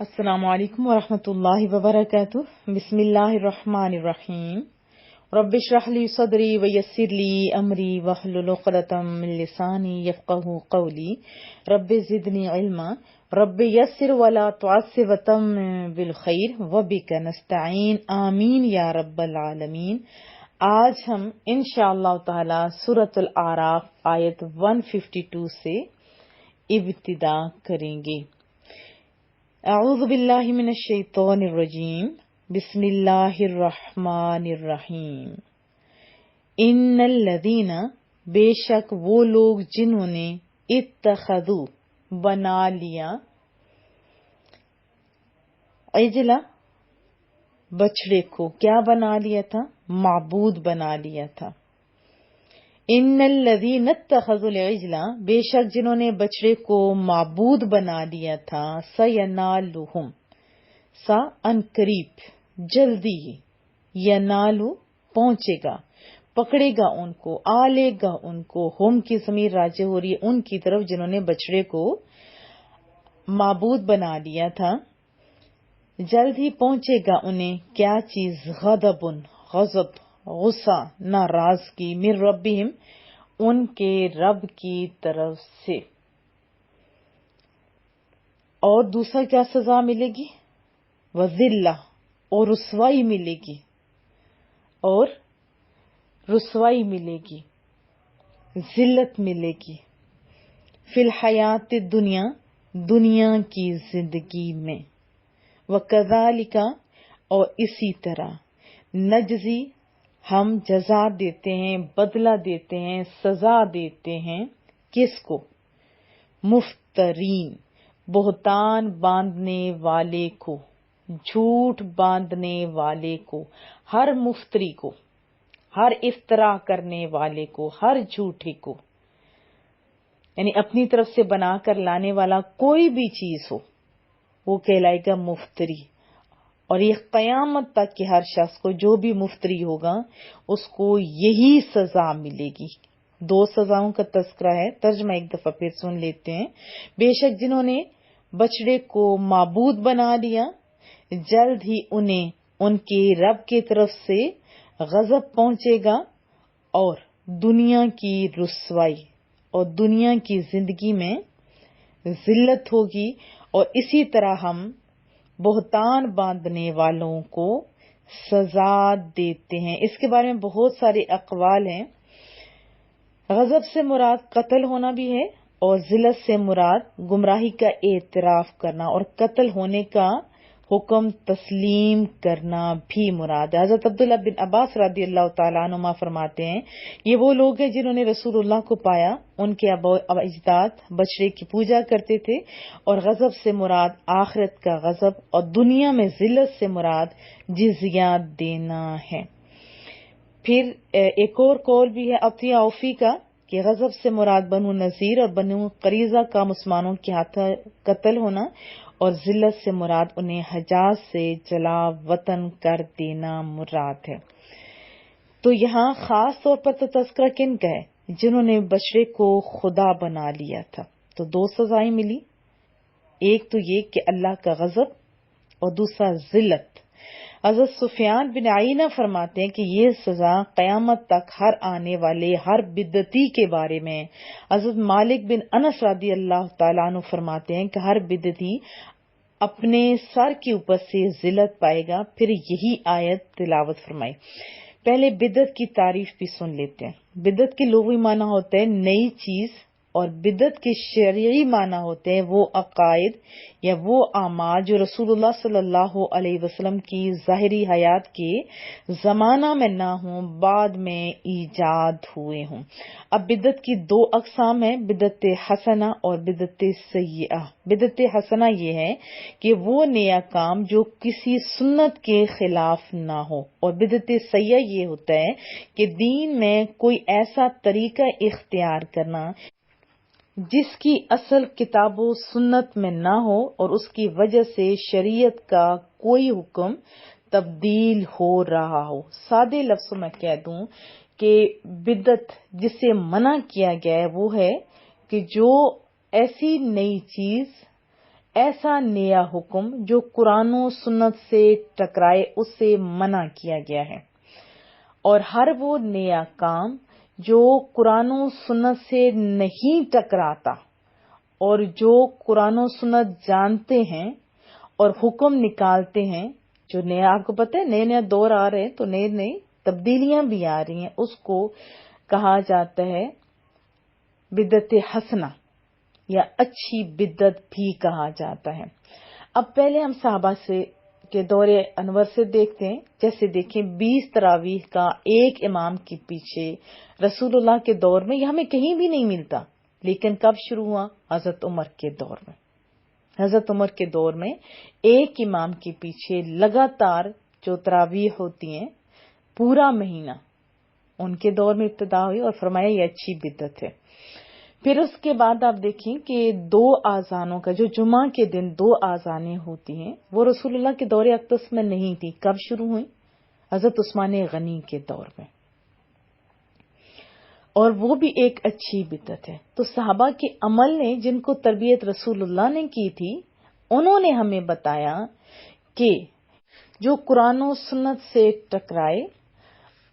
السلام علیکم ورحمۃ اللہ وبرکاتہ۔ بسم اللہ الرحمن الرحیم۔ رب اشرح لی صدری ویسر لی امری واحلل عقدۃ من لسانی یفقہوا قولی۔ رب زدنی علما، رب یسر ولا تعسر وتمم بالخیر وبک نستعین، آمین یا رب العالمین۔ آج ہم انشاءاللہ تعالی سورۃ الاعراف آیت 152 سے ابتدا کریں گے۔ اعوذ باللہ من الشیطان الرجیم، بسم اللہ الرحمن الرحیم۔ ان الذین، بے شک وہ لوگ جنہوں نے اتخذوا، بنا لیا، عجلا، بچڑے کو کیا بنا لیا تھا؟ معبود بنا لیا تھا۔ ان الذین اتخذوا العجل، بے شک جنہوں نے بچڑے کو معبود بنا لیا تھا، سینالہم، سا ان قریب، جلدی ہی، ینالو پہنچے گا، پکڑے گا ان کو، آلے گا ان کو، ہم کی ضمیر راجع ہو رہی ہے ان کی طرف جنہوں نے بچڑے کو معبود بنا لیا تھا۔ جلد ہی پہنچے گا انہیں کیا چیز؟ غضب، غضب، غصہ، ناراضگی، من ربہم، ان کے رب کی طرف سے۔ اور دوسرا کیا سزا ملے گی؟ وذلہ، اور رسوائی ملے گی، اور رسوائی ملے گی، ذلت ملے گی، فی الحیات الدنیا، دنیا کی زندگی میں۔ وَكَذَلِكَ، اور اسی طرح، نجزی، ہم جزا دیتے ہیں، بدلہ دیتے ہیں، سزا دیتے ہیں، کس کو؟ مفترین، بہتان باندھنے والے کو، جھوٹ باندھنے والے کو، ہر مفتری کو، ہر افترا کرنے والے کو، ہر جھوٹے کو، یعنی اپنی طرف سے بنا کر لانے والا کوئی بھی چیز ہو وہ کہلائے گا مفتری۔ اور یہ قیامت تک کہ ہر شخص کو جو بھی مفتری ہوگا اس کو یہی سزا ملے گی۔ دو سزاؤں کا تذکرہ ہے، ترجمہ ایک دفعہ پھر سن لیتے ہیں۔ بے شک جنہوں نے بچڑے کو معبود بنا لیا، جلد ہی انہیں ان کے رب کی طرف سے غضب پہنچے گا اور دنیا کی رسوائی اور دنیا کی زندگی میں ذلت ہوگی۔ اور اسی طرح ہم بہتان باندھنے والوں کو سزا دیتے ہیں۔ اس کے بارے میں بہت سارے اقوال ہیں۔ غضب سے مراد قتل ہونا بھی ہے، اور ذلت سے مراد گمراہی کا اعتراف کرنا اور قتل ہونے کا حکم تسلیم کرنا بھی مراد ہے۔ حضرت عبداللہ بن عباس رضی اللہ تعالیٰ عنہما فرماتے ہیں، یہ وہ لوگ ہیں جنہوں نے رسول اللہ کو پایا، ان کے اجداد بچڑے کی پوجا کرتے تھے، اور غضب سے مراد آخرت کا غضب، اور دنیا میں ذلت سے مراد جزیہ دینا ہے۔ پھر ایک اور قول بھی ہے عطیہ اوفی کا کہ غضب سے مراد بنو نذیر اور بنو قریظہ کا مسلمانوں کے ہاتھ قتل ہونا، اور ذلت سے مراد انہیں حجاز سے جلا وطن کر دینا مراد ہے۔ تو یہاں خاص طور پر تو تذکرہ کن کا ہے؟ جنہوں نے بچڑے کو خدا بنا لیا تھا۔ تو دو سزائیں ملی، ایک تو یہ کہ اللہ کا غضب، اور دوسرا ذلت۔ حضرت سفیان بن عیینہ فرماتے ہیں کہ یہ سزا قیامت تک ہر آنے والے ہر بدعتی کے بارے میں۔ حضرت مالک بن انس رضی اللہ تعالیٰ عنہ فرماتے ہیں کہ ہر بدعتی اپنے سر کے اوپر سے ذلت پائے گا۔ پھر یہی آیت تلاوت فرمائی۔ پہلے بدعت کی تعریف بھی سن لیتے ہیں۔ بدعت کے لغوی معنی ہوتا ہے نئی چیز، اور بدعت کے شرعی معنی ہوتے ہیں وہ عقائد یا وہ اعمال جو رسول اللہ صلی اللہ علیہ وسلم کی ظاہری حیات کے زمانہ میں نہ ہوں، بعد میں ایجاد ہوئے ہوں۔ اب بدعت کی دو اقسام ہیں، بدعت حسنہ اور بدعت سیئہ۔ بدعت حسنہ یہ ہے کہ وہ نیا کام جو کسی سنت کے خلاف نہ ہو، اور بدعت سیئہ یہ ہوتا ہے کہ دین میں کوئی ایسا طریقہ اختیار کرنا جس کی اصل کتاب و سنت میں نہ ہو، اور اس کی وجہ سے شریعت کا کوئی حکم تبدیل ہو رہا ہو۔ سادے لفظوں میں کہہ دوں کہ بدعت جس سے منع کیا گیا ہے وہ ہے کہ جو ایسی نئی چیز ایسا نیا حکم جو قرآن و سنت سے ٹکرائے اس سے منع کیا گیا ہے، اور ہر وہ نیا کام جو قرآن و سنت سے نہیں ٹکراتا اور جو قرآن و سنت جانتے ہیں اور حکم نکالتے ہیں، جو نیا، آپ کو پتہ ہے نئے نئے دور آ رہے ہیں تو نئی نئی تبدیلیاں بھی آ رہی ہیں، اس کو کہا جاتا ہے بدعت حسنہ یا اچھی بدعت بھی کہا جاتا ہے۔ اب پہلے ہم صحابہ سے کے دور انور سے دیکھتے ہیں، جیسے دیکھیں 20 تراویح کا ایک امام کے پیچھے رسول اللہ کے دور میں یہ ہمیں کہیں بھی نہیں ملتا، لیکن کب شروع ہوا؟ حضرت عمر کے دور میں۔ حضرت عمر کے دور میں ایک امام کے پیچھے لگاتار جو تراویح ہوتی ہیں پورا مہینہ، ان کے دور میں ابتدا ہوئی اور فرمایا یہ اچھی بدعت ہے۔ پھر اس کے بعد آپ دیکھیں کہ 2 آذانوں کا، جو جمعہ کے دن 2 آذانیں ہوتی ہیں، وہ رسول اللہ کے دور اقدس میں نہیں تھی۔ کب شروع ہوئی؟ حضرت عثمان غنی کے دور میں، اور وہ بھی ایک اچھی بدعت ہے۔ تو صحابہ کے عمل نے، جن کو تربیت رسول اللہ نے کی تھی، انہوں نے ہمیں بتایا کہ جو قرآن و سنت سے ٹکرائے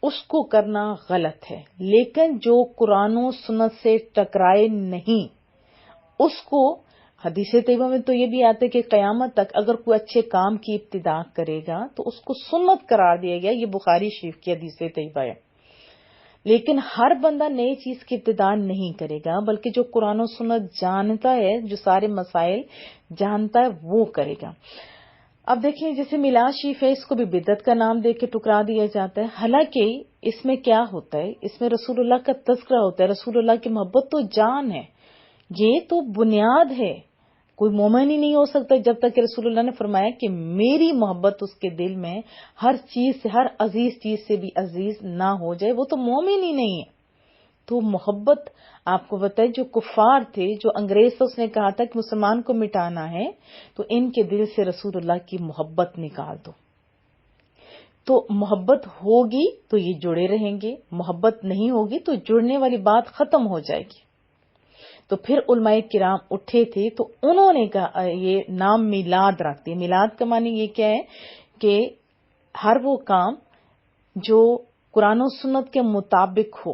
اس کو کرنا غلط ہے، لیکن جو قرآن و سنت سے ٹکرائے نہیں اس کو، حدیث طیبہ میں تو یہ بھی آتا ہے کہ قیامت تک اگر کوئی اچھے کام کی ابتدا کرے گا تو اس کو سنت قرار دیا گیا، یہ بخاری شریف کی حدیث طیبہ ہے۔ لیکن ہر بندہ نئی چیز کی ابتدا نہیں کرے گا، بلکہ جو قرآن و سنت جانتا ہے، جو سارے مسائل جانتا ہے، وہ کرے گا۔ اب دیکھیں جیسے میلاد شریف ہے، اس کو بھی بدعت کا نام دے کے ٹکرا دیا جاتا ہے، حالانکہ اس میں کیا ہوتا ہے؟ اس میں رسول اللہ کا تذکرہ ہوتا ہے، رسول اللہ کی محبت تو جان ہے، یہ تو بنیاد ہے۔ کوئی مومن ہی نہیں ہو سکتا جب تک کہ رسول اللہ نے فرمایا کہ میری محبت اس کے دل میں ہر چیز سے، ہر عزیز چیز سے بھی عزیز نہ ہو جائے، وہ تو مومن ہی نہیں ہے۔ تو محبت، آپ کو بتائے جو کفار تھے، جو انگریز تھے، اس نے کہا تھا کہ مسلمان کو مٹانا ہے تو ان کے دل سے رسول اللہ کی محبت نکال دو۔ تو محبت ہوگی تو یہ جڑے رہیں گے، محبت نہیں ہوگی تو جڑنے والی بات ختم ہو جائے گی۔ تو پھر علماء کرام اٹھے تھے تو انہوں نے کہا یہ نام میلاد رکھ دیا۔ میلاد کا معنی یہ کیا ہے کہ ہر وہ کام جو قرآن و سنت کے مطابق ہو،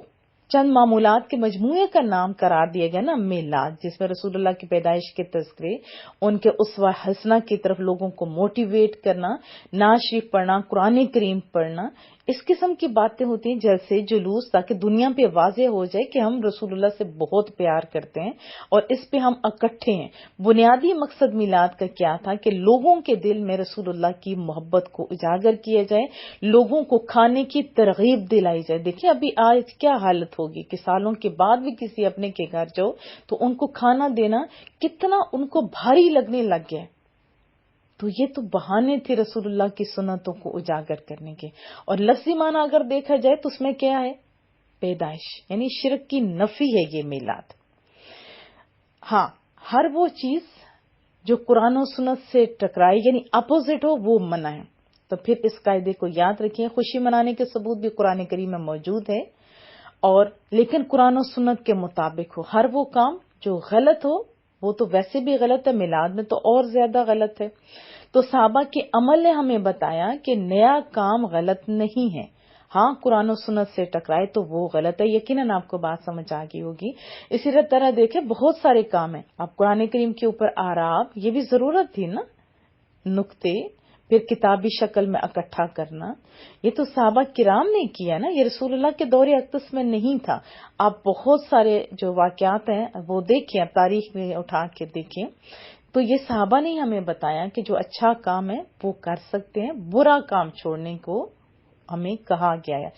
چند معمولات کے مجموعے کا نام قرار دیا گیا نا میلاد، جس میں رسول اللہ کی پیدائش کے تذکرے، ان کے اسوہ حسنہ کی طرف لوگوں کو موٹیویٹ کرنا، نعت شریف پڑھنا، قرآن کریم پڑھنا، اس قسم کی باتیں ہوتی ہیں، جیسے جلوس، تاکہ دنیا پہ واضح ہو جائے کہ ہم رسول اللہ سے بہت پیار کرتے ہیں اور اس پہ ہم اکٹھے ہیں۔ بنیادی مقصد میلاد کا کیا تھا کہ لوگوں کے دل میں رسول اللہ کی محبت کو اجاگر کیا جائے، لوگوں کو کھانے کی ترغیب دلائی جائے۔ دیکھیں ابھی آج کیا حالت ہوگی کہ سالوں کے بعد بھی کسی اپنے کے گھر جاؤ تو ان کو کھانا دینا کتنا ان کو بھاری لگنے لگ گیا۔ تو یہ تو بہانے تھے رسول اللہ کی سنتوں کو اجاگر کرنے کے، اور لفظی معنی اگر دیکھا جائے تو اس میں کیا ہے؟ پیدائش، یعنی شرک کی نفی ہے یہ میلاد۔ ہاں، ہر وہ چیز جو قرآن و سنت سے ٹکرائے یعنی اپوزٹ ہو وہ منع ہے۔ تو پھر اس قاعدے کو یاد رکھیں، خوشی منانے کے ثبوت بھی قرآن کریم میں موجود ہے، اور لیکن قرآن و سنت کے مطابق ہو۔ ہر وہ کام جو غلط ہو وہ تو ویسے بھی غلط ہے، میلاد میں تو اور زیادہ غلط ہے۔ تو صحابہ کے عمل نے ہمیں بتایا کہ نیا کام غلط نہیں ہے، ہاں قرآن و سنت سے ٹکرائے تو وہ غلط ہے۔ یقیناً آپ کو بات سمجھ آ گئی ہوگی۔ اسی طرح دیکھیں بہت سارے کام ہیں، اب قرآن کریم کے اوپر آراب، یہ بھی ضرورت تھی نا، نقطے، پھر کتابی شکل میں اکٹھا کرنا، یہ تو صحابہ کرام نے کیا نا، یہ رسول اللہ کے دور اقدس میں نہیں تھا۔ آپ بہت سارے جو واقعات ہیں وہ دیکھیں، آپ تاریخ میں اٹھا کے دیکھیں تو یہ صحابہ نے ہمیں بتایا کہ جو اچھا کام ہے وہ کر سکتے ہیں، برا کام چھوڑنے کو ہمیں کہا گیا ہے،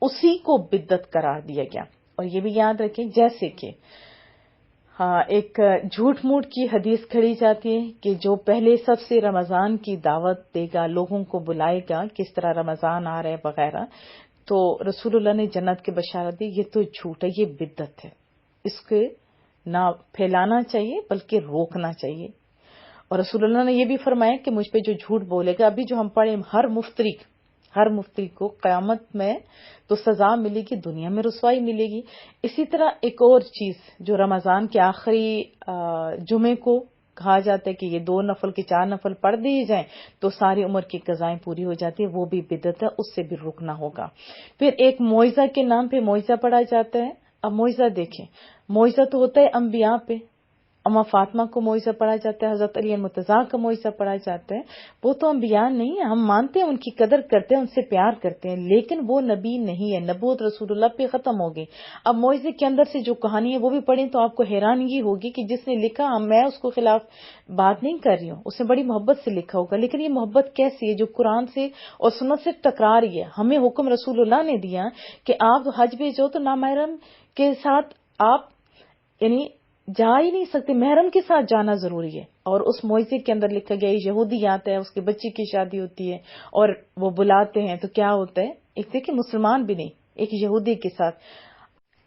اسی کو بدعت قرار دیا گیا۔ اور یہ بھی یاد رکھیں جیسے کہ ایک جھوٹ موٹ کی حدیث کھڑی جاتی ہے کہ جو پہلے سب سے رمضان کی دعوت دے گا، لوگوں کو بلائے گا کس طرح رمضان آ رہا ہے وغیرہ، تو رسول اللہ نے جنت کے بشارت دی، یہ تو جھوٹ ہے، یہ بدعت ہے، اس کو نہ پھیلانا چاہیے بلکہ روکنا چاہیے۔ اور رسول اللہ نے یہ بھی فرمایا کہ مجھ پہ جو جھوٹ بولے گا، ابھی جو ہم پڑھیں ہر مفتری کو قیامت میں تو سزا ملے گی، دنیا میں رسوائی ملے گی۔ اسی طرح ایک اور چیز جو رمضان کے آخری جمعے کو کہا جاتا ہے کہ یہ 2 نفل کے 4 نفل پڑھ دیے جائیں تو ساری عمر کی قضائیں پوری ہو جاتی ہے، وہ بھی بدعت ہے، اس سے بھی رکنا ہوگا۔ پھر ایک معجزہ کے نام پہ معجزہ پڑھا جاتا ہے۔ اب معجزہ دیکھیں، معجزہ تو ہوتا ہے انبیاء پہ، اما فاطمہ کو معجزہ پڑھا جاتا ہے، حضرت علی المرتضیٰ کا معجزہ پڑھا جاتا ہے، وہ تو انبیاء نہیں ہیں، ہم مانتے ہیں ان کی قدر کرتے ہیں، ان سے پیار کرتے ہیں، لیکن وہ نبی نہیں ہے، نبوت رسول اللہ پہ ختم ہو گئی۔ اب معجزے کے اندر سے جو کہانی ہے وہ بھی پڑھیں تو آپ کو حیرانگی ہوگی کہ جس نے لکھا، میں اس کو خلاف بات نہیں کر رہی ہوں، اس نے بڑی محبت سے لکھا ہوگا، لیکن یہ محبت کیسی ہے جو قرآن سے اور سنت سے ٹکرا رہی ہے۔ ہمیں حکم رسول اللہ نے دیا کہ آپ حج پہ جاؤ تو نامحرم کے ساتھ آپ یعنی جا ہی نہیں سکتے، محرم کے ساتھ جانا ضروری ہے، اور اس معجزے کے اندر لکھا گیا یہودی آتا ہے، اس کے بچے کی شادی ہوتی ہے اور وہ بلاتے ہیں تو کیا ہوتا ہے، ایک دیکھیں مسلمان بھی نہیں، ایک یہودی کے ساتھ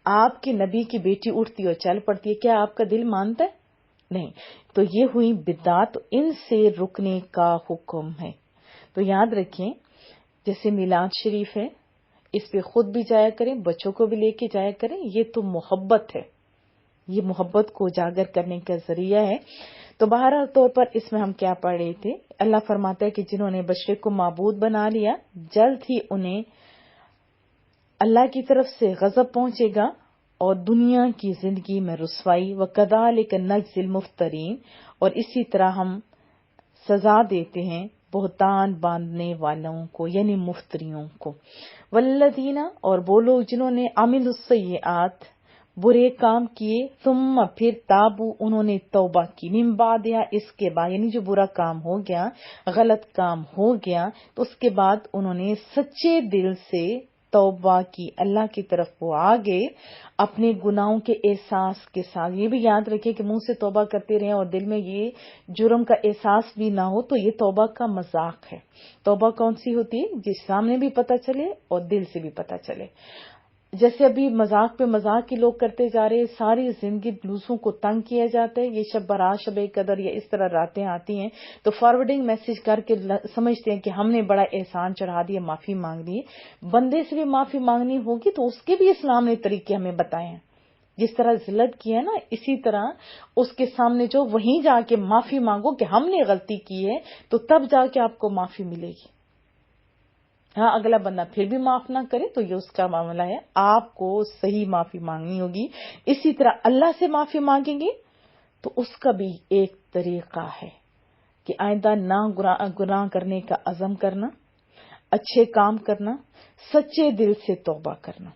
آپ کے نبی کی بیٹی اٹھتی اور چل پڑتی ہے، کیا آپ کا دل مانتا ہے؟ نہیں۔ تو یہ ہوئی بدعات، ان سے رکنے کا حکم ہے۔ تو یاد رکھیں، جیسے میلاد شریف ہے، اس پہ خود بھی جایا کریں، بچوں کو بھی لے کے جایا کریں، یہ تو محبت ہے، یہ محبت کو اجاگر کرنے کا ذریعہ ہے۔ تو بہرحال طور پر اس میں ہم کیا پڑھ رہے تھے، اللہ فرماتا ہے کہ جنہوں نے بشرے کو معبود بنا لیا، جلد ہی انہیں اللہ کی طرف سے غضب پہنچے گا اور دنیا کی زندگی میں رسوائی، وَكَذَلِكَ نَجْزِي الْمُفْتَرِينَ، اور اسی طرح ہم سزا دیتے ہیں بہتان باندھنے والوں کو، یعنی مفتریوں کو۔ والذین، اور وہ لوگ جنہوں نے عملوا السیئات، برے کام کیے، ثم پھر تابو، انہوں نے توبہ کی، من بعدہا، اس کے بعد، یعنی جو برا کام ہو گیا، غلط کام ہو گیا تو اس کے بعد انہوں نے سچے دل سے توبہ کی، اللہ کی طرف وہ آگے اپنے گناہوں کے احساس کے ساتھ۔ یہ بھی یاد رکھیں کہ منہ سے توبہ کرتے رہیں اور دل میں یہ جرم کا احساس بھی نہ ہو، تو یہ توبہ کا مذاق ہے۔ توبہ کون سی ہوتی ہے؟ جس سامنے بھی پتہ چلے اور دل سے بھی پتہ چلے۔ جیسے ابھی مذاق پہ مذاق کی لوگ کرتے جا رہے ہیں، ساری زندگی دوسروں کو تنگ کیا جاتا ہے، یہ شب برات، شب قدر یا اس طرح راتیں آتی ہیں تو فارورڈنگ میسج کر کے سمجھتے ہیں کہ ہم نے بڑا احسان چڑھا دیا، معافی مانگ لی۔ بندے سے بھی معافی مانگنی ہوگی تو اس کے بھی اسلام نے طریقے ہمیں بتائے ہیں، جس طرح ذلت کی ہے نا، اسی طرح اس کے سامنے جو وہیں جا کے معافی مانگو کہ ہم نے غلطی کی ہے، تو تب جا کے آپ کو معافی ملے گی۔ ہاں، اگلا بندہ پھر بھی معاف نہ کرے تو یہ اس کا معاملہ ہے، آپ کو صحیح معافی مانگنی ہوگی۔ اسی طرح اللہ سے معافی مانگیں گے تو اس کا بھی ایک طریقہ ہے کہ آئندہ نہ گناہ کرنے کا عزم کرنا، اچھے کام کرنا، سچے دل سے توبہ کرنا۔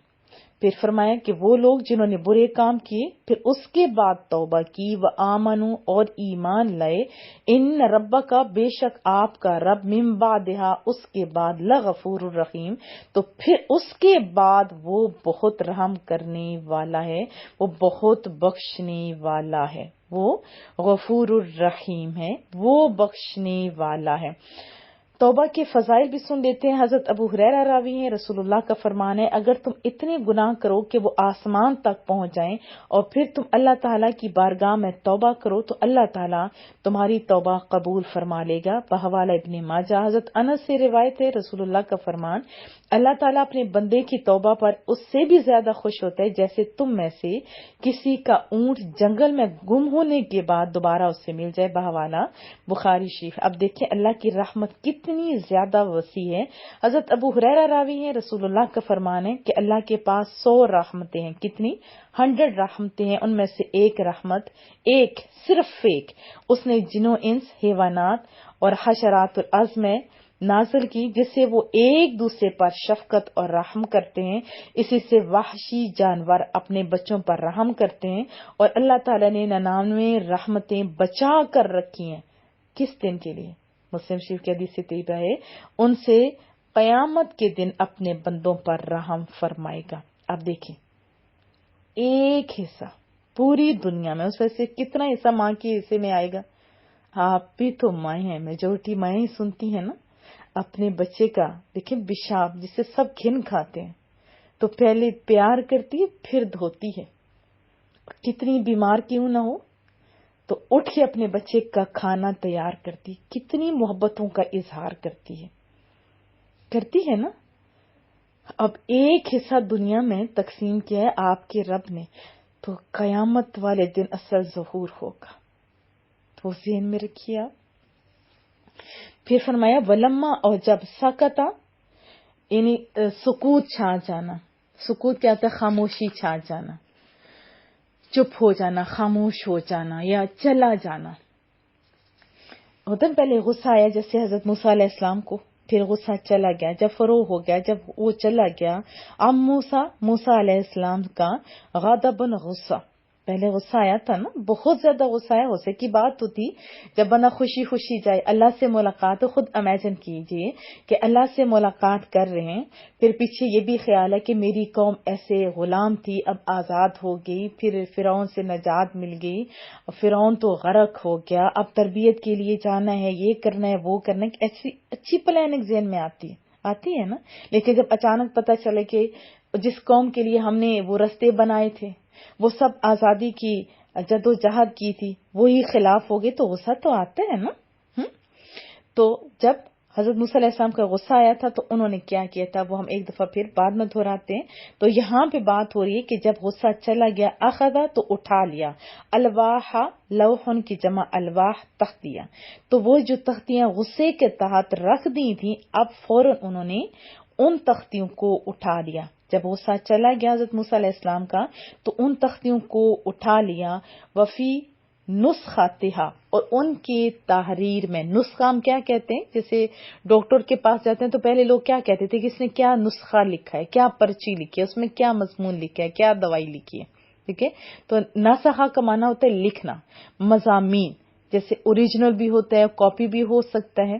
پھر فرمایا کہ وہ لوگ جنہوں نے برے کام کیے پھر اس کے بعد توبہ کی، وآمنوا، اور ایمان لائے، ان ربک، بے شک آپ کا رب، من بعدہا، اس کے بعد، لغفور الرحیم، تو پھر اس کے بعد وہ بہت رحم کرنے والا ہے، وہ بہت بخشنے والا ہے، وہ غفور الرحیم ہے، وہ بخشنے والا ہے۔ توبہ کے فضائل بھی سن لیتے ہیں۔ حضرت ابو ہریرہ راوی ہیں، رسول اللہ کا فرمان ہے، اگر تم اتنے گناہ کرو کہ وہ آسمان تک پہنچ جائیں اور پھر تم اللہ تعالیٰ کی بارگاہ میں توبہ کرو تو اللہ تعالیٰ تمہاری توبہ قبول فرما لے گا۔ بحوالہ ابن ماجہ، حضرت انس سے روایت ہے، رسول اللہ کا فرمان، اللہ تعالیٰ اپنے بندے کی توبہ پر اس سے بھی زیادہ خوش ہوتا ہے جیسے تم میں سے کسی کا اونٹ جنگل میں گم ہونے کے بعد دوبارہ اس سے مل جائے۔ بحوالہ بخاری شریف۔ اب دیکھیں اللہ کی رحمت کتنی زیادہ وسیع ہے۔ حضرت ابو ہریرہ راوی ہیں، رسول اللہ کا فرمان ہے کہ اللہ کے پاس 100 رحمتیں ہیں۔ کتنی؟ 100 رحمتیں ہیں، ان میں سے ایک رحمت، ایک، صرف ایک، اس نے جنوں، انس، حیوانات اور حشرات الارض میں نازل کی، جس سے وہ ایک دوسرے پر شفقت اور رحم کرتے ہیں، اسی سے وحشی جانور اپنے بچوں پر رحم کرتے ہیں، اور اللہ تعالیٰ نے 99 رحمتیں بچا کر رکھی ہیں۔ کس دن کے لیے؟ مسلم شریف کی حدیث طیبہ ہے، ان سے قیامت کے دن اپنے بندوں پر رحم فرمائے گا۔ اب دیکھیں، ایک حصہ پوری دنیا میں، اس میں سے کتنا حصہ ماں کے حصے میں آئے گا؟ آپ بھی تو مائیں ہیں، میجورٹی مائیں ہی سنتی ہیں نا اپنے بچے کا۔ دیکھیں پیشاب جسے سب گھن کھاتے ہیں تو پہلے پیار کرتی ہے پھر دھوتی ہے، کتنی بیمار کیوں نہ ہو تو اٹھ کے اپنے بچے کا کھانا تیار کرتی، کتنی محبتوں کا اظہار کرتی ہے نا۔ اب ایک حصہ دنیا میں تقسیم کیا ہے آپ کے رب نے، تو قیامت والے دن اصل ظہور ہوگا۔ وہ ذہن میں رکھیے آپ. پھر فرمایا ولما، اور جب سکتا یعنی سکوت چھا جانا. سکوت کیا ہوتا ہے؟ خاموشی چھا جانا، چپ ہو جانا، خاموش ہو جانا یا چلا جانا. ہوتا ہے پہلے غصہ آیا جیسے حضرت موسیٰ علیہ السلام کو، پھر غصہ چلا گیا، جب فروغ ہو گیا، جب وہ چلا گیا. اب موسیٰ علیہ السلام کا غضبن غصہ، پہلے غصہ آیا تھا نا، بہت زیادہ غصہ آیا. غصے کی بات تو تھی جب بندہ خوشی خوشی جائے اللہ سے ملاقات، تو خود امیجن کیجئے کہ اللہ سے ملاقات کر رہے ہیں، پھر پیچھے یہ بھی خیال ہے کہ میری قوم ایسے غلام تھی اب آزاد ہو گئی، پھر فرعون سے نجات مل گئی، فرعون تو غرق ہو گیا، اب تربیت کے لیے جانا ہے، یہ کرنا ہے وہ کرنا ہے. ایسی اچھی پلاننگ ذہن میں آتی ہے نا. لیکن جب اچانک پتہ چلے کہ جس قوم کے لیے ہم نے وہ رستے بنائے تھے، وہ سب آزادی کی جدوجہد کی تھی، وہی خلاف ہو گئے، تو غصہ تو آتا ہے نا. تو جب حضرت موسیٰ علیہ السلام کا غصہ آیا تھا تو انہوں نے کیا کیا تھا، وہ ہم ایک دفعہ پھر بعد میں دہراتے ہیں. تو یہاں پہ بات ہو رہی ہے کہ جب غصہ چلا گیا، اخذا تو اٹھا لیا، الواح لوحن کی جمع الواح تختیاں، تو وہ جو تختیاں غصے کے تحت رکھ دی تھیں اب فوراً انہوں نے ان تختیوں کو اٹھا لیا. جب غصہ چلا گیا حضرت موسیٰ علیہ السلام کا تو ان تختیوں کو اٹھا لیا. وفی نسختہا، اور ان کی تحریر میں، نسخہ ہم کیا کہتے ہیں، جیسے ڈاکٹر کے پاس جاتے ہیں تو پہلے لوگ کیا کہتے تھے کہ اس نے کیا نسخہ لکھا ہے، کیا پرچی لکھی ہے، اس میں کیا مضمون لکھا ہے، کیا دوائی لکھی ہے. ٹھیک ہے، تو نسخہ کا معنی ہوتا ہے لکھنا. مضامین جیسے اوریجنل بھی ہوتا ہے، کاپی بھی ہو سکتا ہے.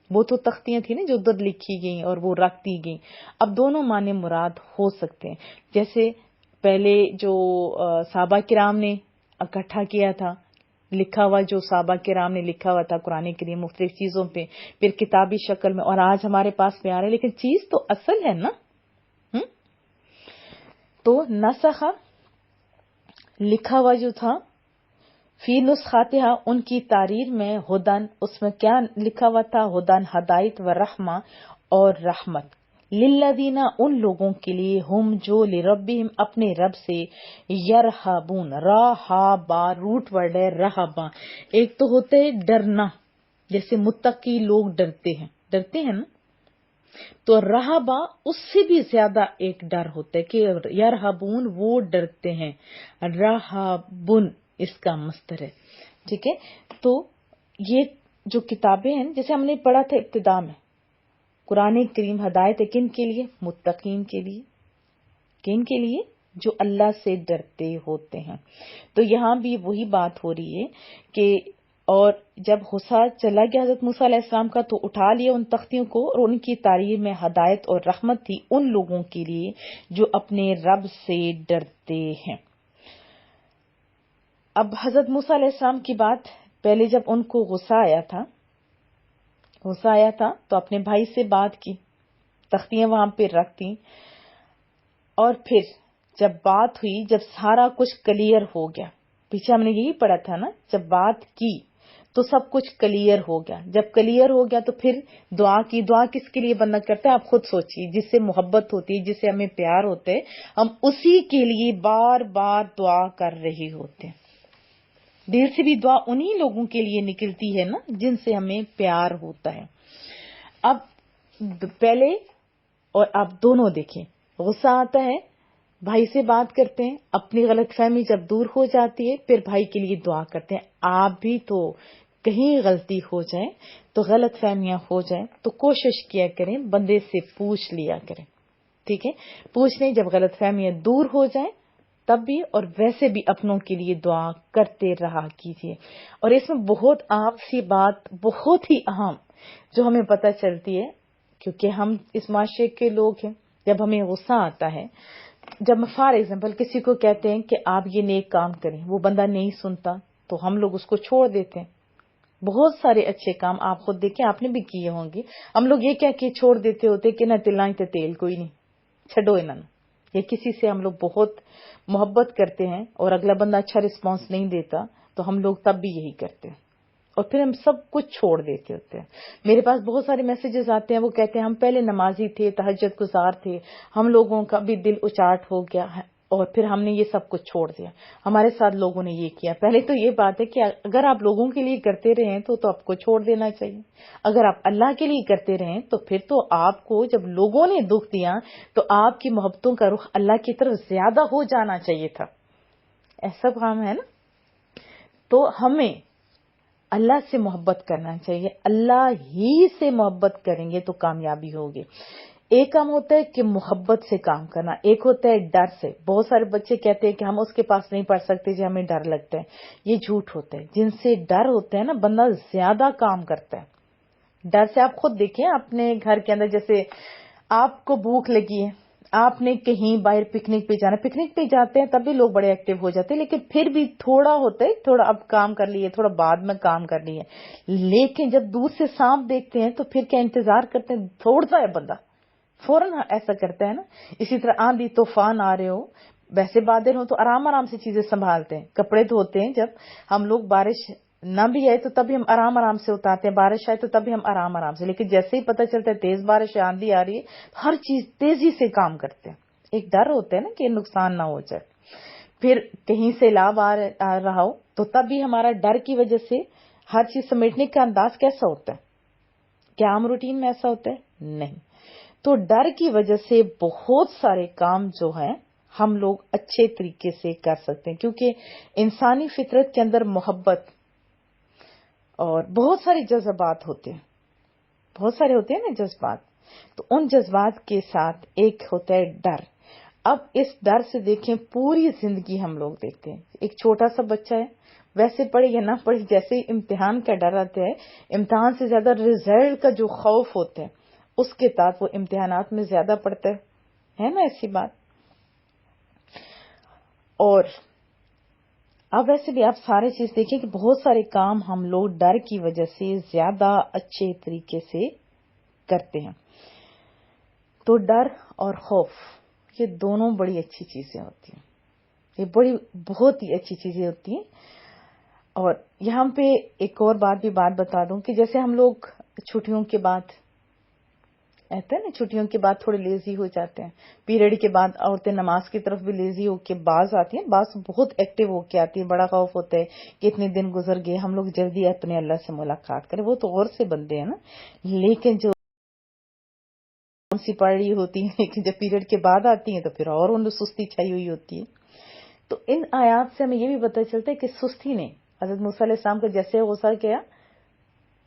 وہ تو تختیاں تھیں نا جو در لکھی گئیں اور وہ رکھ دی گئیں. اب دونوں معنی مراد ہو سکتے ہیں. جیسے پہلے جو صحابہ کرام نے اکٹھا کیا تھا، لکھا ہوا جو صحابہ کرام نے لکھا ہوا تھا قرآن کریم مختلف چیزوں پہ، پھر کتابی شکل میں، اور آج ہمارے پاس میں آ رہا ہے، لیکن چیز تو اصل ہے نا. تو نسخہ لکھا ہوا جو تھا، فی نسخاتہا ان کی تحریر میں، ہدن اس میں کیا لکھا ہوا تھا، ہدن ہدایت، و رحمہ اور رحمت، للذین ان لوگوں کے لیے، ہم جو لربہم اپنے رب سے، یرہبون، راہبا روٹ ورڈ ہے رہبا. ایک تو ہوتا ہے ڈرنا، جیسے متقی لوگ ڈرتے ہیں نا، تو رہبا اس سے بھی زیادہ ایک ڈر ہوتا ہے کہ یرہبون وہ ڈرتے ہیں، رہبن اس کا مصدر ہے. ٹھیک ہے، تو یہ جو کتابیں ہیں جیسے ہم نے پڑھا تھا ابتدا میں، قرآن کریم ہدایت ہے کن کے لیے؟ متقین کے لیے. کن کے لیے؟ جو اللہ سے ڈرتے ہوتے ہیں. تو یہاں بھی وہی بات ہو رہی ہے کہ اور جب غصہ چلا گیا حضرت موسیٰ علیہ السلام کا تو اٹھا لیا ان تختیوں کو، اور ان کی تحریر میں ہدایت اور رحمت تھی ان لوگوں کے لیے جو اپنے رب سے ڈرتے ہیں. اب حضرت موسیٰ علیہ السلام کی بات، پہلے جب ان کو غصہ آیا تھا تو اپنے بھائی سے بات کی، تختیاں وہاں پہ رکھ دی، اور پھر جب بات ہوئی، جب سارا کچھ کلیئر ہو گیا، پیچھے ہم نے یہی پڑھا تھا نا، جب بات کی تو سب کچھ کلیئر ہو گیا. جب کلیئر ہو گیا تو پھر دعا کی. دعا کس کے لیے بندہ کرتا ہے؟ آپ خود سوچیے. جس سے محبت ہوتی ہے، جس سے ہمیں پیار ہوتا ہے، ہم اسی کے لیے بار بار دعا کر رہے ہوتے ہیں. دل سے بھی دعا انہی لوگوں کے لیے نکلتی ہے نا جن سے ہمیں پیار ہوتا ہے. اب پہلے اور اب دونوں دیکھیں، غصہ آتا ہے، بھائی سے بات کرتے ہیں، اپنی غلط فہمی جب دور ہو جاتی ہے پھر بھائی کے لیے دعا کرتے ہیں. آپ بھی تو کہیں غلطی ہو جائے تو غلط فہمیاں ہو جائیں تو کوشش کیا کریں، بندے سے پوچھ لیا کریں. ٹھیک ہے، پوچھ لیں، جب غلط فہمیاں دور ہو جائیں تب بھی، اور ویسے بھی اپنوں کے لیے دعا کرتے رہا کیجیے. اور اس میں بہت عام سی بات، بہت ہی اہم، جو ہمیں پتہ چلتی ہے کیونکہ ہم اس معاشرے کے لوگ ہیں. جب ہمیں غصہ آتا ہے، جب فار ایگزامپل کسی کو کہتے ہیں کہ آپ یہ نیک کام کریں، وہ بندہ نہیں سنتا تو ہم لوگ اس کو چھوڑ دیتے ہیں. بہت سارے اچھے کام آپ خود دیکھیں، آپ نے بھی کیے ہوں گے، ہم لوگ یہ کہہ کے چھوڑ دیتے ہوتے کہ نہ تلائیں تے تیل کوئی نہیں، چھڈو انہاں. یا کسی سے ہم لوگ بہت محبت کرتے ہیں اور اگلا بندہ اچھا رسپانس نہیں دیتا تو ہم لوگ تب بھی یہی کرتے ہیں اور پھر ہم سب کچھ چھوڑ دیتے ہوتے ہیں. میرے پاس بہت سارے میسیجز آتے ہیں، وہ کہتے ہیں ہم پہلے نمازی تھے، تہجد گزار تھے، ہم لوگوں کا بھی دل اچاٹ ہو گیا ہے اور پھر ہم نے یہ سب کچھ چھوڑ دیا، ہمارے ساتھ لوگوں نے یہ کیا. پہلے تو یہ بات ہے کہ اگر آپ لوگوں کے لیے کرتے رہیں تو آپ کو چھوڑ دینا چاہیے. اگر آپ اللہ کے لیے کرتے رہیں تو پھر تو آپ کو جب لوگوں نے دکھ دیا تو آپ کی محبتوں کا رخ اللہ کی طرف زیادہ ہو جانا چاہیے تھا. ایسا کام ہے نا. تو ہمیں اللہ سے محبت کرنا چاہیے. اللہ ہی سے محبت کریں گے تو کامیابی ہوگی. ایک کام ہوتا ہے کہ محبت سے کام کرنا، ایک ہوتا ہے ڈر سے. بہت سارے بچے کہتے ہیں کہ ہم اس کے پاس نہیں پڑھ سکتے جی ہمیں ڈر لگتا ہے. یہ جھوٹ ہوتا ہے. جن سے ڈر ہوتا ہے نا بندہ زیادہ کام کرتا ہے. ڈر سے آپ خود دیکھیں اپنے گھر کے اندر، جیسے آپ کو بھوک لگی ہے، آپ نے کہیں باہر پکنک پہ جانا، پکنک پہ جاتے ہیں تب بھی لوگ بڑے ایکٹیو ہو جاتے ہیں، لیکن پھر بھی تھوڑا ہوتا ہے، تھوڑا اب کام کر لیے، تھوڑا بعد میں کام کر لیے. لیکن جب دور سے سانپ دیکھتے ہیں تو پھر کیا انتظار کرتے ہیں؟ دوڑتا ہے بندہ، فوراً ایسا کرتا ہے نا. اسی طرح آندھی طوفان آ رہے ہو، ویسے بادل ہو تو آرام آرام سے چیزیں سنبھالتے ہیں. کپڑے دھوتے ہیں جب ہم لوگ، بارش نہ بھی آئے تو تبھی ہم آرام آرام سے اتارتے ہیں، بارش آئے تو تبھی ہم آرام آرام سے. لیکن جیسے ہی پتہ چلتا ہے تیز بارش ہے، آندھی آ رہی ہے، ہر چیز تیزی سے کام کرتے ہیں. ایک ڈر ہوتا ہے نا کہ نقصان نہ ہو جائے. پھر کہیں سے سیلاب آ رہا ہو تو تب بھی ہمارا ڈر کی وجہ سے ہر چیز سمیٹنے کا انداز کیسا ہوتا ہے؟ کیا عام روٹین میں ایسا ہوتا ہے؟ نہیں. تو ڈر کی وجہ سے بہت سارے کام جو ہیں ہم لوگ اچھے طریقے سے کر سکتے ہیں، کیونکہ انسانی فطرت کے اندر محبت اور بہت سارے جذبات ہوتے ہیں، بہت سارے ہوتے ہیں نا جذبات. تو ان جذبات کے ساتھ ایک ہوتا ہے ڈر. اب اس ڈر سے دیکھیں پوری زندگی ہم لوگ دیکھتے ہیں. ایک چھوٹا سا بچہ ہے، ویسے پڑھے یا نہ پڑھے، جیسے امتحان کا ڈر آتا ہے، امتحان سے زیادہ رزلٹ کا جو خوف ہوتا ہے اس کے ساتھ وہ امتحانات میں زیادہ پڑتا ہے نا، ایسی بات. اور اب ویسے بھی آپ سارے چیز دیکھیں کہ بہت سارے کام ہم لوگ ڈر کی وجہ سے زیادہ اچھے طریقے سے کرتے ہیں. تو ڈر اور خوف یہ دونوں بڑی اچھی چیزیں ہوتی ہیں، یہ بہت ہی اچھی چیزیں ہوتی ہیں. اور یہاں پہ ایک اور بات بتا دوں کہ جیسے ہم لوگ چھٹیوں کے بعد ایسا ہے نا، چھٹیوں کے بعد تھوڑے لیزی ہو جاتے ہیں. پیریڈ کے بعد عورتیں نماز کی طرف بھی لیزی ہو کے باز آتی ہیں، باز بہت ایکٹیو ہو کے آتی ہے. بڑا خوف ہوتا ہے کہ اتنے دن گزر گئے، ہم لوگ جلدی اپنے اللہ سے ملاقات کریں. وہ تو اور سے بندے ہیں نا، لیکن جو سی پڑ رہی ہوتی ہیں لیکن جب پیریڈ کے بعد آتی ہیں تو پھر اور ان سستی چھائی ہوئی ہوتی ہے. تو ان آیات سے ہمیں یہ بھی پتہ چلتا ہے کہ سستی نے حضرت موسیٰ علیہ السلام کا جیسے غصہ کیا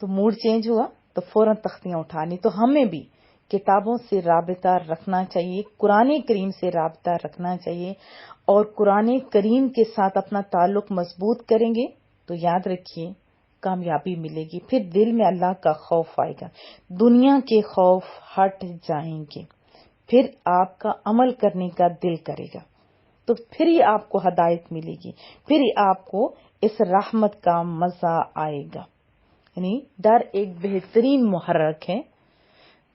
تو موڈ چینج ہوا تو فوراً تختیاں اٹھانی. تو ہمیں بھی کتابوں سے رابطہ رکھنا چاہیے، قرآن کریم سے رابطہ رکھنا چاہیے، اور قرآن کریم کے ساتھ اپنا تعلق مضبوط کریں گے تو یاد رکھیے کامیابی ملے گی. پھر دل میں اللہ کا خوف آئے گا، دنیا کے خوف ہٹ جائیں گے، پھر آپ کا عمل کرنے کا دل کرے گا، تو پھر ہی آپ کو ہدایت ملے گی، پھر ہی آپ کو اس رحمت کا مزہ آئے گا. یعنی ڈر ایک بہترین محرک ہے.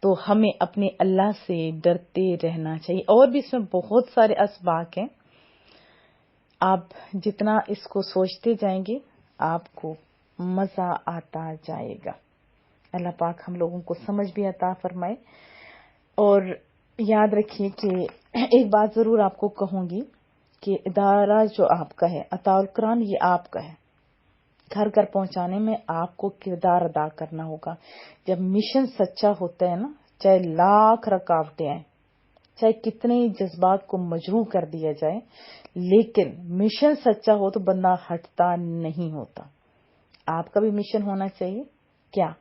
تو ہمیں اپنے اللہ سے ڈرتے رہنا چاہیے. اور بھی اس میں بہت سارے اسباق ہیں، آپ جتنا اس کو سوچتے جائیں گے آپ کو مزہ آتا جائے گا. اللہ پاک ہم لوگوں کو سمجھ بھی عطا فرمائے. اور یاد رکھیے کہ ایک بات ضرور آپ کو کہوں گی کہ ادارہ جو آپ کا ہے عطاء القرآن، یہ آپ کا ہے. گھر گھر پہنچانے میں آپ کو کردار ادا کرنا ہوگا. جب مشن سچا ہوتا ہے نا، چاہے لاکھ رکاوٹیں آئیں، چاہے کتنے جذبات کو مجروح کر دیا جائے، لیکن مشن سچا ہو تو بندہ ہٹتا نہیں ہوتا. آپ کا بھی مشن ہونا چاہیے کیا؟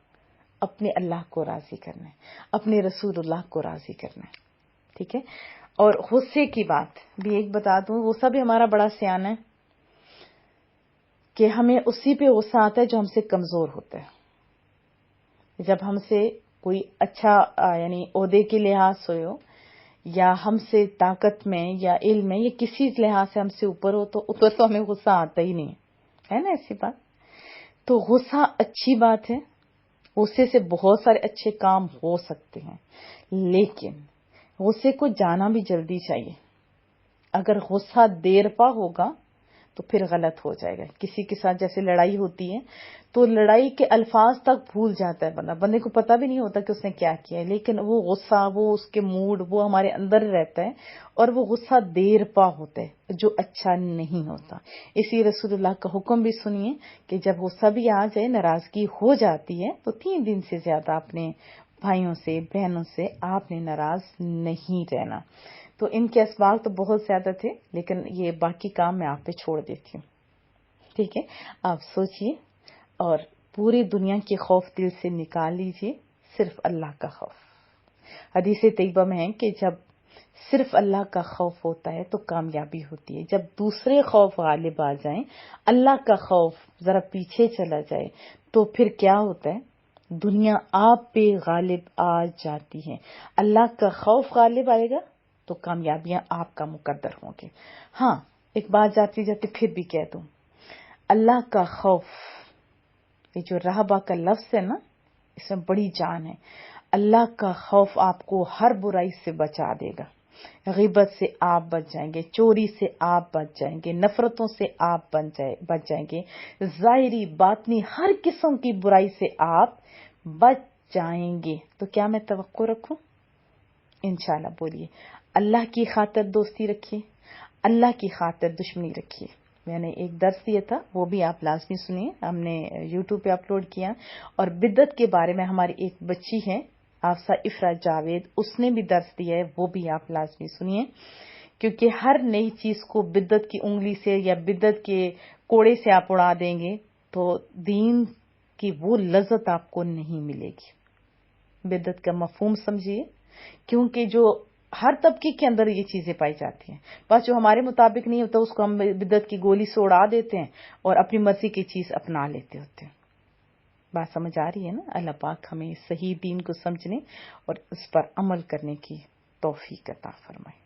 اپنے اللہ کو راضی کرنا ہے، اپنے رسول اللہ کو راضی کرنا ہے. ٹھیک ہے. اور غصے کی بات بھی ایک بتا دوں، غصہ بھی ہمارا بڑا سیان ہے کہ ہمیں اسی پہ غصہ آتا ہے جو ہم سے کمزور ہوتا ہے. جب ہم سے کوئی اچھا یعنی عہدے کے لحاظ سے ہو، یا ہم سے طاقت میں یا علم میں یا کسی لحاظ سے ہم سے اوپر ہو، تو اوپر تو ہمیں غصہ آتا ہی نہیں ہے نا، ایسی بات. تو غصہ اچھی بات ہے، غصے سے بہت سارے اچھے کام ہو سکتے ہیں، لیکن غصے کو جانا بھی جلدی چاہیے. اگر غصہ دیر پا ہوگا تو پھر غلط ہو جائے گا. کسی کے ساتھ جیسے لڑائی ہوتی ہے تو لڑائی کے الفاظ تک بھول جاتا ہے بندے کو پتہ بھی نہیں ہوتا کہ اس نے کیا کیا ہے، لیکن وہ غصہ، وہ اس کے موڈ، وہ ہمارے اندر رہتا ہے اور وہ غصہ دیر پا ہوتا ہے جو اچھا نہیں ہوتا. اسی رسول اللہ کا حکم بھی سنیے کہ جب غصہ بھی آ جائے، ناراضگی ہو جاتی ہے تو 3 دن سے زیادہ اپنے بھائیوں سے، بہنوں سے آپ نے ناراض نہیں رہنا. تو ان کے اسباق تو بہت زیادہ تھے، لیکن یہ باقی کام میں آپ پہ چھوڑ دیتی ہوں. ٹھیک ہے، آپ سوچئے اور پوری دنیا کے خوف دل سے نکال لیجئے، صرف اللہ کا خوف. حدیث طیبہ میں ہے کہ جب صرف اللہ کا خوف ہوتا ہے تو کامیابی ہوتی ہے. جب دوسرے خوف غالب آ جائیں، اللہ کا خوف ذرا پیچھے چلا جائے تو پھر کیا ہوتا ہے؟ دنیا آپ پہ غالب آ جاتی ہے. اللہ کا خوف غالب آئے گا تو کامیابیاں آپ کا مقدر ہوں گے. ہاں، ایک بات جاتی جاتی پھر بھی کہہ دوں، اللہ کا خوف، یہ جو رہبہ کا لفظ ہے نا، اس میں بڑی جان ہے. اللہ کا خوف آپ کو ہر برائی سے بچا دے گا. غیبت سے آپ بچ جائیں گے، چوری سے آپ بچ جائیں گے، نفرتوں سے آپ بچ جائیں گے، ظاہری باطنی ہر قسم کی برائی سے آپ بچ جائیں گے. تو کیا میں توقع رکھوں؟ انشاءاللہ بولیے، اللہ کی خاطر دوستی رکھیے، اللہ کی خاطر دشمنی رکھیے. میں نے ایک درس دیا تھا، وہ بھی آپ لازمی سنیے، ہم نے یوٹیوب پہ اپلوڈ کیا. اور بدعت کے بارے میں ہماری ایک بچی ہے حافظہ افرا جاوید، اس نے بھی درس دیا ہے، وہ بھی آپ لازمی سنیے. کیونکہ ہر نئی چیز کو بدعت کی انگلی سے یا بدعت کے کوڑے سے آپ اڑا دیں گے تو دین کی وہ لذت آپ کو نہیں ملے گی. بدعت کا مفہوم سمجھیے، کیونکہ جو ہر طبقے کے اندر یہ چیزیں پائی جاتی ہیں، بس جو ہمارے مطابق نہیں ہوتا اس کو ہم بدعت کی گولی سے اڑا دیتے ہیں اور اپنی مرضی کی چیز اپنا لیتے ہوتے ہیں. بات سمجھ آ رہی ہے نا؟ اللہ پاک ہمیں صحیح دین کو سمجھنے اور اس پر عمل کرنے کی توفیق عطا فرمائے.